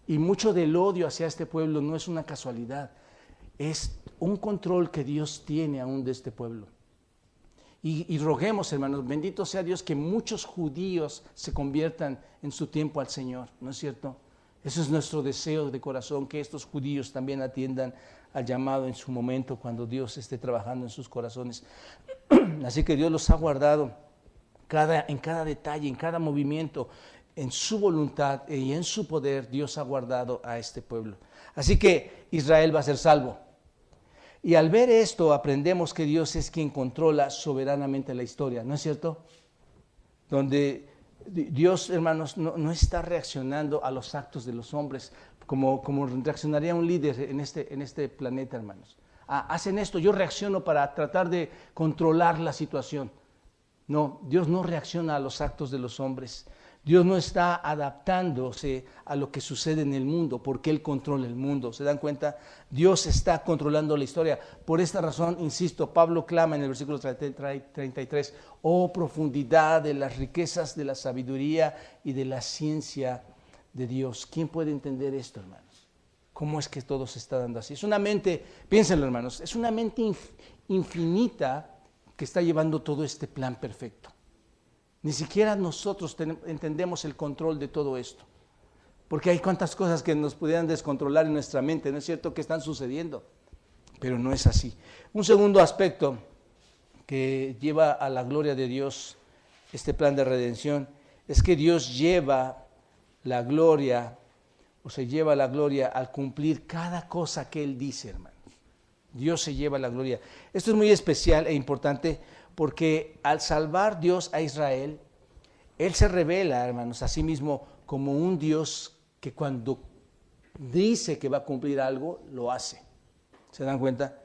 Y mucho del odio hacia este pueblo no es una casualidad. Es un control que Dios tiene aún de este pueblo. Y roguemos, hermanos, bendito sea Dios, que muchos judíos se conviertan en su tiempo al Señor, ¿no es cierto? Eso es nuestro deseo de corazón, que estos judíos también atiendan al llamado en su momento, cuando Dios esté trabajando en sus corazones. Así que Dios los ha guardado en cada detalle, en cada movimiento, en su voluntad y en su poder. Dios ha guardado a este pueblo. Así que Israel va a ser salvo. Y al ver esto, aprendemos que Dios es quien controla soberanamente la historia, ¿no es cierto? Donde Dios, hermanos, no está reaccionando a los actos de los hombres como reaccionaría un líder en este planeta, hermanos. Hacen esto, yo reacciono para tratar de controlar la situación. No, Dios no reacciona a los actos de los hombres. Dios no está adaptándose a lo que sucede en el mundo, porque Él controla el mundo. ¿Se dan cuenta? Dios está controlando la historia. Por esta razón, insisto, Pablo clama en el versículo 33, oh profundidad de las riquezas de la sabiduría y de la ciencia de Dios. ¿Quién puede entender esto, hermanos? ¿Cómo es que todo se está dando así? Es una mente, piénsenlo, hermanos, es una mente infinita que está llevando todo este plan perfecto. Ni siquiera nosotros entendemos el control de todo esto, porque hay cuantas cosas que nos pudieran descontrolar en nuestra mente, ¿no es cierto?, que están sucediendo, pero no es así. Un segundo aspecto que lleva a la gloria de Dios este plan de redención es que Dios lleva la gloria o se lleva la gloria al cumplir cada cosa que Él dice, hermanos. Dios se lleva la gloria. Esto es muy especial e importante porque al salvar Dios a Israel, Él se revela, hermanos, a sí mismo como un Dios que cuando dice que va a cumplir algo, lo hace. ¿Se dan cuenta?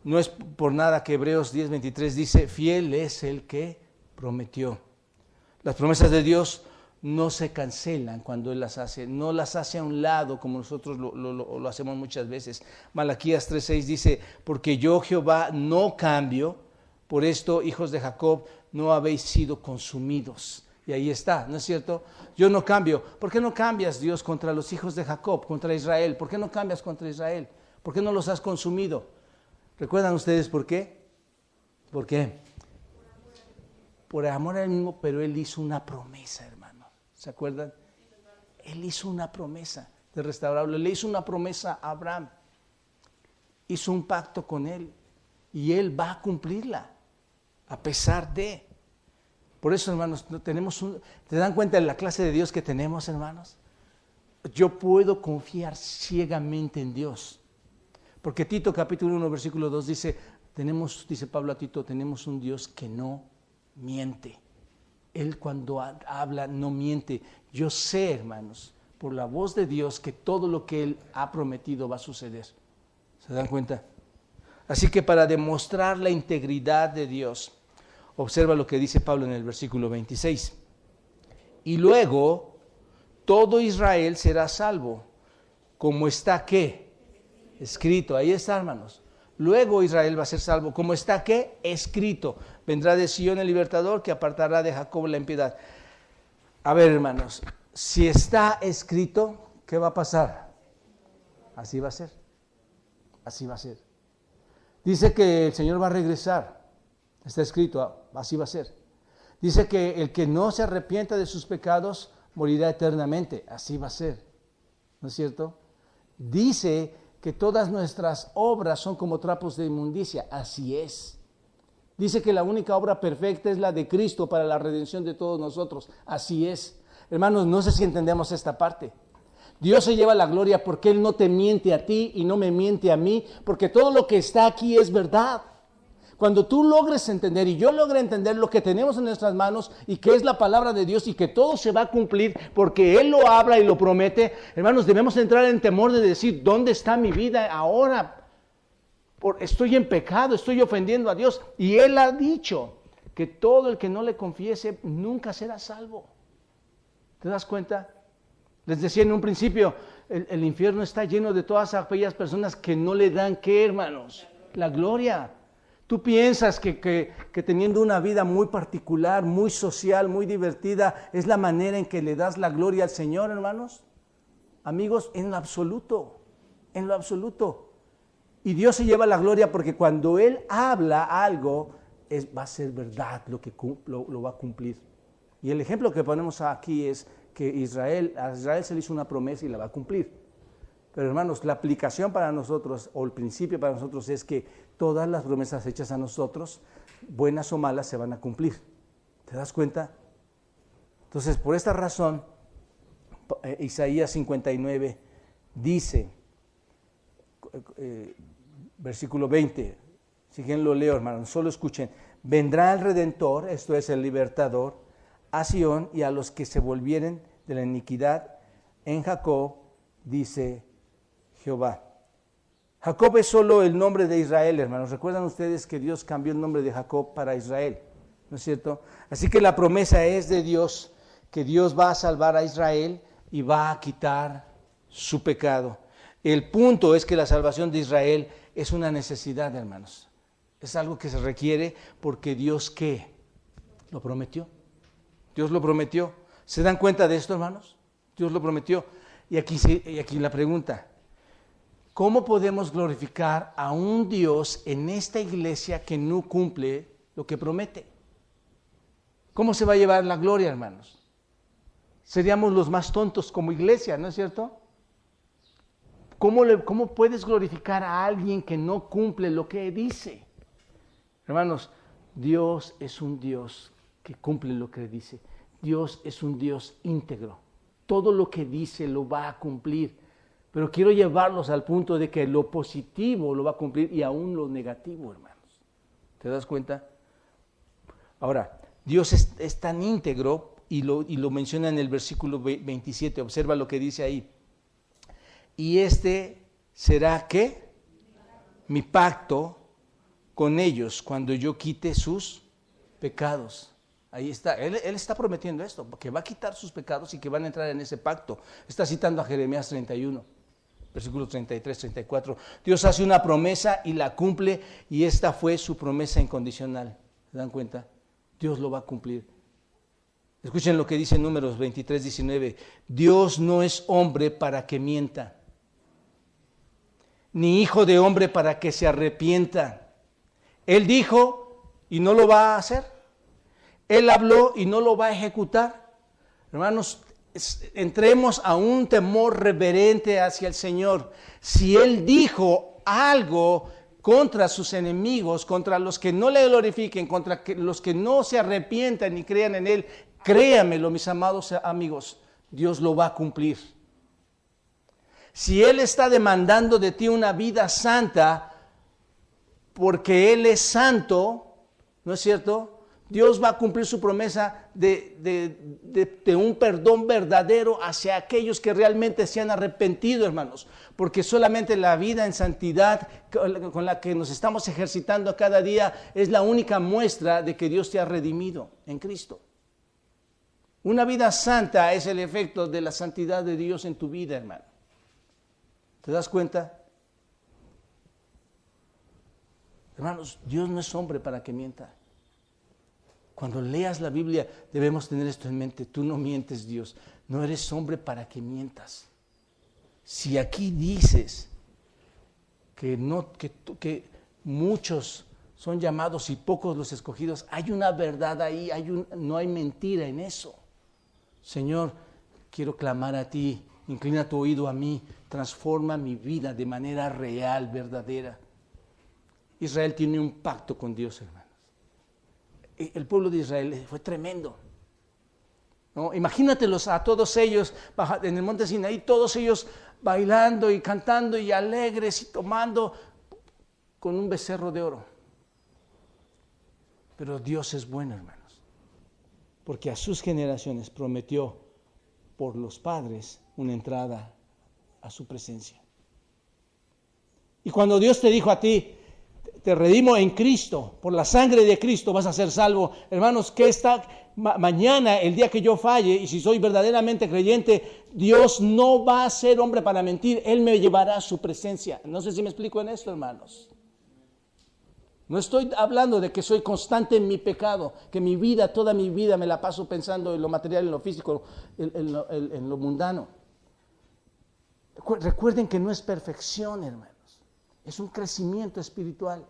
No es por nada que Hebreos 10:23 dice, fiel es el que prometió. Las promesas de Dios no se cancelan cuando Él las hace, no las hace a un lado como nosotros lo hacemos muchas veces. Malaquías 3:6 dice, porque yo Jehová no cambio, por esto, hijos de Jacob, no habéis sido consumidos. Y ahí está, ¿no es cierto? Yo no cambio. ¿Por qué no cambias, Dios, contra los hijos de Jacob, contra Israel? ¿Por qué no cambias contra Israel? ¿Por qué no los has consumido? ¿Recuerdan ustedes por qué? ¿Por qué? Por amor al mismo, pero Él hizo una promesa, hermano. ¿Se acuerdan? Él hizo una promesa de restaurarlo. Le hizo una promesa a Abraham. Hizo un pacto con Él. Y Él va a cumplirla, a pesar de. Por eso, hermanos, ¿te dan cuenta de la clase de Dios que tenemos, hermanos? Yo puedo confiar ciegamente en Dios. Porque Tito capítulo 1, versículo 2 dice Pablo a Tito, tenemos un Dios que no miente. Él cuando habla no miente. Yo sé, hermanos, por la voz de Dios que todo lo que Él ha prometido va a suceder. ¿Se dan cuenta? Así que para demostrar la integridad de Dios, observa lo que dice Pablo en el versículo 26. Y luego todo Israel será salvo, como está ¿qué? Escrito, ahí está, hermanos. Luego Israel va a ser salvo, como está ¿qué? Escrito. Vendrá de Sion el libertador que apartará de Jacob la impiedad. A ver, hermanos, si está escrito, ¿qué va a pasar? Así va a ser. Así va a ser. Dice que el Señor va a regresar. Está escrito, así va a ser. Dice que el que no se arrepienta de sus pecados morirá eternamente. Así va a ser. ¿No es cierto? Dice que todas nuestras obras son como trapos de inmundicia. Así es. Dice que la única obra perfecta es la de Cristo para la redención de todos nosotros. Así es. Hermanos, no sé si entendemos esta parte. Dios se lleva la gloria porque Él no te miente a ti y no me miente a mí, porque todo lo que está aquí es verdad. Cuando tú logres entender y yo logre entender lo que tenemos en nuestras manos y que es la palabra de Dios y que todo se va a cumplir porque Él lo habla y lo promete, hermanos, debemos entrar en temor de decir, ¿dónde está mi vida ahora? Estoy en pecado, estoy ofendiendo a Dios. Y Él ha dicho que todo el que no le confiese nunca será salvo. ¿Te das cuenta? Les decía en un principio, el infierno está lleno de todas aquellas personas que no le dan, ¿qué, hermanos? La gloria. Tú piensas que teniendo una vida muy particular, muy social, muy divertida, es la manera en que le das la gloria al Señor, hermanos. Amigos, en lo absoluto, en lo absoluto. Y Dios se lleva la gloria porque cuando Él habla algo, va a ser verdad, lo va a cumplir. Y el ejemplo que ponemos aquí es que a Israel se le hizo una promesa y la va a cumplir. Pero hermanos, la aplicación para nosotros, o el principio para nosotros es que todas las promesas hechas a nosotros, buenas o malas, se van a cumplir. ¿Te das cuenta? Entonces, por esta razón, Isaías 59 dice, versículo 20, si quieren lo leo, hermanos, solo escuchen, vendrá el Redentor, esto es el libertador, a Sion y a los que se volvieren de la iniquidad en Jacob, dice Jehová. Jacob es solo el nombre de Israel, hermanos. ¿Recuerdan ustedes que Dios cambió el nombre de Jacob para Israel? ¿No es cierto? Así que la promesa es de Dios, que Dios va a salvar a Israel y va a quitar su pecado. El punto es que la salvación de Israel es una necesidad, hermanos. Es algo que se requiere porque Dios, ¿qué? Lo prometió. Dios lo prometió. ¿Se dan cuenta de esto, hermanos? Dios lo prometió. Y aquí la pregunta, ¿cómo podemos glorificar a un Dios en esta iglesia que no cumple lo que promete? ¿Cómo se va a llevar la gloria, hermanos? Seríamos los más tontos como iglesia, ¿no es cierto? ¿Cómo puedes glorificar a alguien que no cumple lo que dice? Hermanos, Dios es un Dios que cumple lo que dice. Dios es un Dios íntegro. todo lo que dice lo va a cumplir. Pero quiero llevarlos al punto de que lo positivo lo va a cumplir y aún lo negativo, hermanos. ¿Te das cuenta? Ahora, Dios es tan íntegro y lo menciona en el versículo 27. Observa lo que dice ahí. Y será, ¿qué? Mi pacto con ellos cuando yo quite sus pecados. Ahí está, él está prometiendo esto, que va a quitar sus pecados y que van a entrar en ese pacto. Está citando a Jeremías 31, versículos 33, 34. Dios hace una promesa y la cumple, y esta fue su promesa incondicional. ¿Se dan cuenta? Dios lo va a cumplir. Escuchen lo que dice Números 23, 19. Dios no es hombre para que mienta, ni hijo de hombre para que se arrepienta. Él dijo y no lo va a hacer. Él habló y no lo va a ejecutar. Hermanos, entremos a un temor reverente hacia el Señor. Si Él dijo algo contra sus enemigos, contra los que no le glorifiquen, contra los que no se arrepientan ni crean en Él, créamelo, mis amados amigos, Dios lo va a cumplir. Si Él está demandando de ti una vida santa, porque Él es santo, ¿no es cierto? Dios va a cumplir su promesa de un perdón verdadero hacia aquellos que realmente se han arrepentido, hermanos. Porque solamente la vida en santidad con la que nos estamos ejercitando cada día es la única muestra de que Dios te ha redimido en Cristo. Una vida santa es el efecto de la santidad de Dios en tu vida, hermano. ¿Te das cuenta? Hermanos, Dios no es hombre para que mienta. Cuando leas la Biblia debemos tener esto en mente. Tú no mientes, Dios. No eres hombre para que mientas. Si aquí dices que muchos son llamados y pocos los escogidos, hay una verdad ahí, no hay mentira en eso. Señor, quiero clamar a ti, inclina tu oído a mí, transforma mi vida de manera real, verdadera. Israel tiene un pacto con Dios, hermano. El pueblo de Israel fue tremendo, ¿no? Imagínatelos a todos ellos en el monte Sinaí, todos ellos bailando y cantando y alegres y tomando con un becerro de oro. Pero Dios es bueno, hermanos, porque a sus generaciones prometió por los padres una entrada a su presencia. Y cuando Dios te dijo a ti, te redimo en Cristo, por la sangre de Cristo vas a ser salvo. Hermanos, que mañana, el día que yo falle, y si soy verdaderamente creyente, Dios no va a ser hombre para mentir, Él me llevará a su presencia. No sé si me explico en esto, hermanos. No estoy hablando de que soy constante en mi pecado, que mi vida, toda mi vida me la paso pensando en lo material, en lo físico, en lo mundano. Recuerden que no es perfección, hermanos, es un crecimiento espiritual.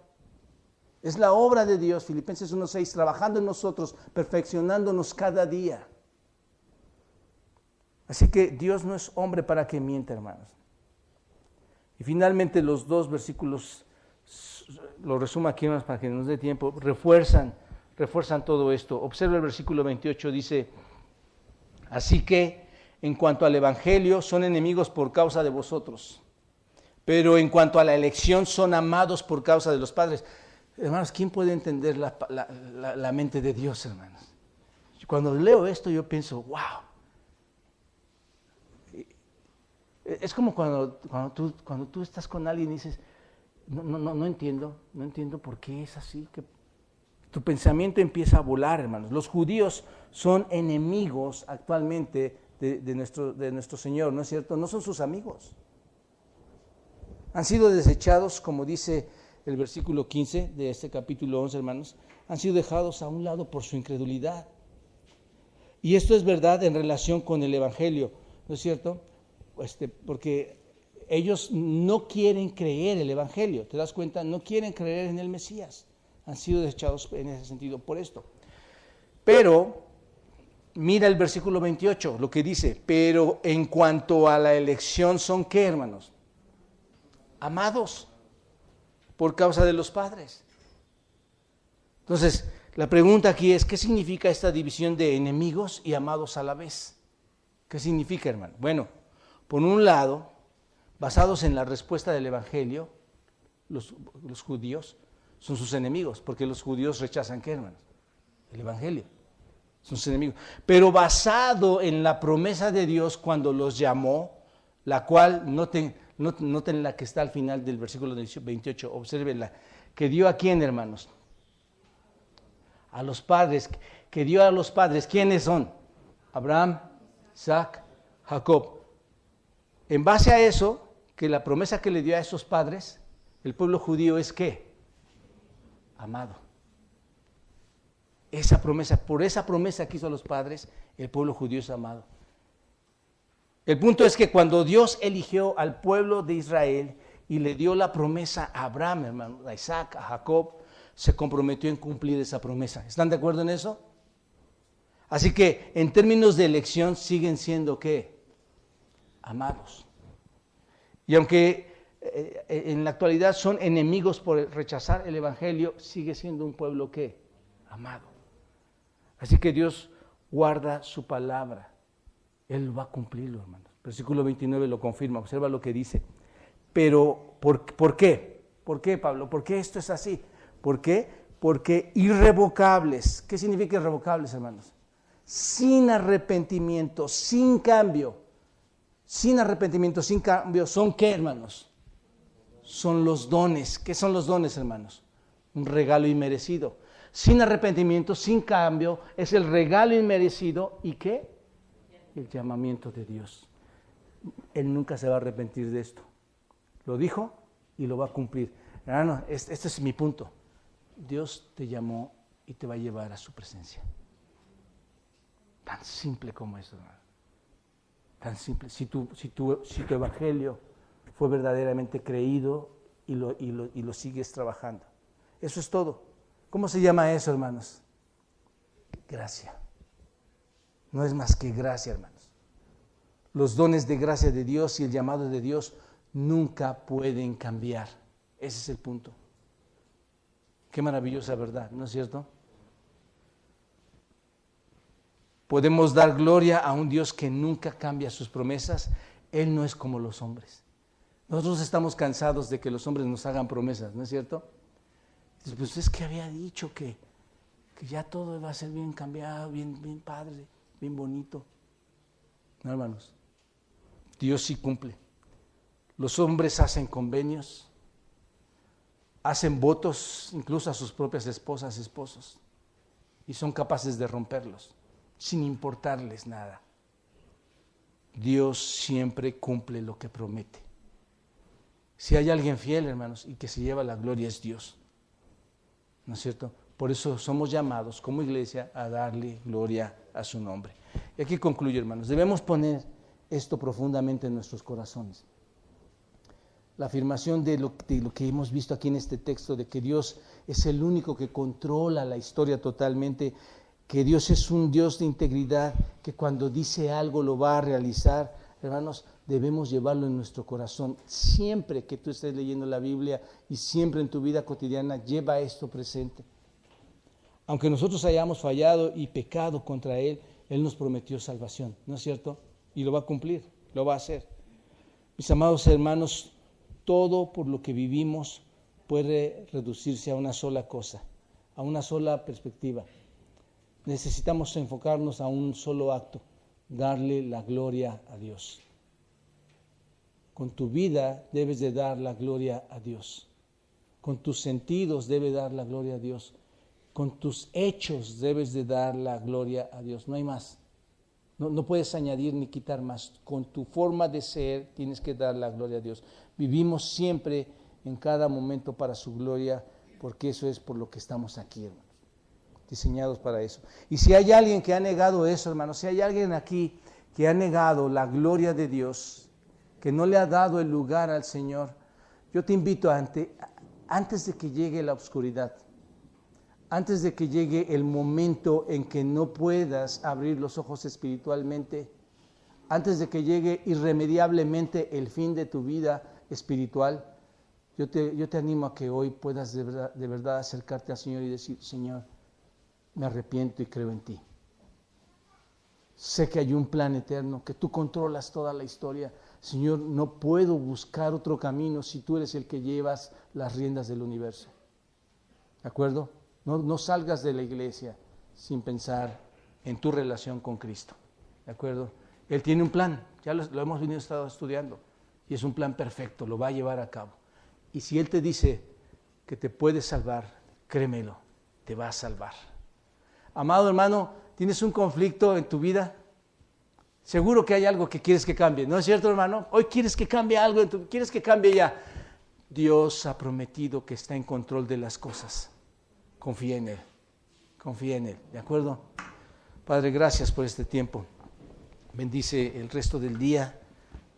Es la obra de Dios, Filipenses 1:6, trabajando en nosotros, perfeccionándonos cada día. Así que Dios no es hombre para que mienta, hermanos. Y finalmente los dos versículos, lo resumo aquí más para que nos dé tiempo, refuerzan todo esto. Observa el versículo 28, dice, así que en cuanto al Evangelio son enemigos por causa de vosotros, pero en cuanto a la elección son amados por causa de los padres. Hermanos, ¿quién puede entender la mente de Dios, hermanos? Cuando leo esto yo pienso, wow. Es como cuando tú estás con alguien y dices, no entiendo por qué es así. Que tu pensamiento empieza a volar, hermanos. Los judíos son enemigos actualmente de nuestro Señor, ¿no es cierto? No son sus amigos. Han sido desechados, como dice el versículo 15 de este capítulo 11, hermanos, han sido dejados a un lado por su incredulidad. Y esto es verdad en relación con el Evangelio, ¿no es cierto? Porque ellos no quieren creer el Evangelio, ¿te das cuenta? No quieren creer en el Mesías. Han sido desechados en ese sentido por esto. Pero, mira el versículo 28, lo que dice, pero en cuanto a la elección son ¿qué, hermanos? Amados por causa de los padres. Entonces, la pregunta aquí es, ¿qué significa esta división de enemigos y amados a la vez? ¿Qué significa, hermano? Bueno, por un lado, basados en la respuesta del Evangelio, los judíos son sus enemigos, porque los judíos rechazan, ¿qué, hermanos? El Evangelio. Son sus enemigos. Pero basado en la promesa de Dios cuando los llamó, la cual, noten la que está al final del versículo 28, obsérvenla, que dio a quién, hermanos? A los padres, que dio a los padres, ¿quiénes son? Abraham, Isaac, Jacob. En base a eso, que la promesa que le dio a esos padres, el pueblo judío es ¿qué? Amado. Esa promesa, por esa promesa que hizo a los padres, el pueblo judío es amado. El punto es que cuando Dios eligió al pueblo de Israel y le dio la promesa a Abraham, hermano, a Isaac, a Jacob, se comprometió en cumplir esa promesa. ¿Están de acuerdo en eso? Así que en términos de elección siguen siendo ¿qué? Amados. Y aunque en la actualidad son enemigos por rechazar el Evangelio, sigue siendo un pueblo ¿qué? Amado. Así que Dios guarda su palabra. Él va a cumplirlo, hermanos. Versículo 29 lo confirma. Observa lo que dice. Pero, ¿por qué? ¿Por qué, Pablo? ¿Por qué esto es así? ¿Por qué? Porque irrevocables. ¿Qué significa irrevocables, hermanos? Sin arrepentimiento, sin cambio. Sin arrepentimiento, sin cambio. ¿Son qué, hermanos? Son los dones. ¿Qué son los dones, hermanos? Un regalo inmerecido. Sin arrepentimiento, sin cambio, es el regalo inmerecido. ¿Y qué? El llamamiento de Dios. Él nunca se va a arrepentir de esto. Lo dijo y lo va a cumplir. Hermano, este es mi punto. Dios te llamó y te va a llevar a su presencia. Tan simple como eso, hermano. Tan simple. Si tu evangelio fue verdaderamente creído y lo sigues trabajando. Eso es todo. ¿Cómo se llama eso, hermanos? Gracia. No es más que gracia, hermanos. Los dones de gracia de Dios y el llamado de Dios nunca pueden cambiar. Ese es el punto. Qué maravillosa verdad, ¿no es cierto? Podemos dar gloria a un Dios que nunca cambia sus promesas. Él no es como los hombres. Nosotros estamos cansados de que los hombres nos hagan promesas, ¿no es cierto? Pues es que había dicho que ya todo va a ser bien cambiado, bien padre, bien bonito. No, hermanos, Dios sí cumple. Los hombres hacen convenios, hacen votos incluso a sus propias esposas, esposos, y son capaces de romperlos, sin importarles nada. Dios siempre cumple lo que promete. Si hay alguien fiel, hermanos, y que se lleva la gloria, es Dios. ¿No es cierto? Por eso somos llamados como iglesia a darle gloria a su nombre. Y aquí concluyo, hermanos. Debemos poner esto profundamente en nuestros corazones. La afirmación de lo que hemos visto aquí en este texto, de que Dios es el único que controla la historia totalmente, que Dios es un Dios de integridad, que cuando dice algo lo va a realizar. Hermanos, debemos llevarlo en nuestro corazón. Siempre que tú estés leyendo la Biblia y siempre en tu vida cotidiana, lleva esto presente. Aunque nosotros hayamos fallado y pecado contra Él, Él nos prometió salvación, ¿no es cierto? Y lo va a cumplir, lo va a hacer. Mis amados hermanos, todo por lo que vivimos puede reducirse a una sola cosa, a una sola perspectiva. Necesitamos enfocarnos a un solo acto, darle la gloria a Dios. Con tu vida debes de dar la gloria a Dios. Con tus sentidos debes dar la gloria a Dios. Con tus hechos debes de dar la gloria a Dios. No hay más. No puedes añadir ni quitar más. Con tu forma de ser tienes que dar la gloria a Dios. Vivimos siempre en cada momento para su gloria, porque eso es por lo que estamos aquí, hermanos. Diseñados para eso. Y si hay alguien que ha negado eso, hermanos, si hay alguien aquí que ha negado la gloria de Dios, que no le ha dado el lugar al Señor, yo te invito antes de que llegue la oscuridad, antes de que llegue el momento en que no puedas abrir los ojos espiritualmente, antes de que llegue irremediablemente el fin de tu vida espiritual, yo te animo a que hoy puedas de verdad acercarte al Señor y decir: Señor, me arrepiento y creo en ti. Sé que hay un plan eterno, que tú controlas toda la historia. Señor, no puedo buscar otro camino si tú eres el que llevas las riendas del universo. ¿De acuerdo? No salgas de la iglesia sin pensar en tu relación con Cristo. ¿De acuerdo? Él tiene un plan, ya lo hemos estado estudiando, y es un plan perfecto, lo va a llevar a cabo. Y si Él te dice que te puede salvar, créemelo, te va a salvar. Amado hermano, ¿tienes un conflicto en tu vida? Seguro que hay algo que quieres que cambie, ¿no es cierto, hermano? Hoy quieres que cambie algo, quieres que cambie ya. Dios ha prometido que está en control de las cosas. Confía en Él, ¿de acuerdo? Padre, gracias por este tiempo. Bendice el resto del día,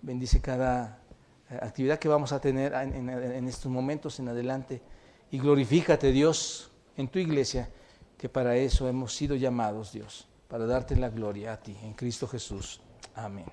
bendice cada actividad que vamos a tener en estos momentos en adelante. Y glorifícate, Dios, en tu iglesia, que para eso hemos sido llamados, Dios, para darte la gloria a ti, en Cristo Jesús. Amén.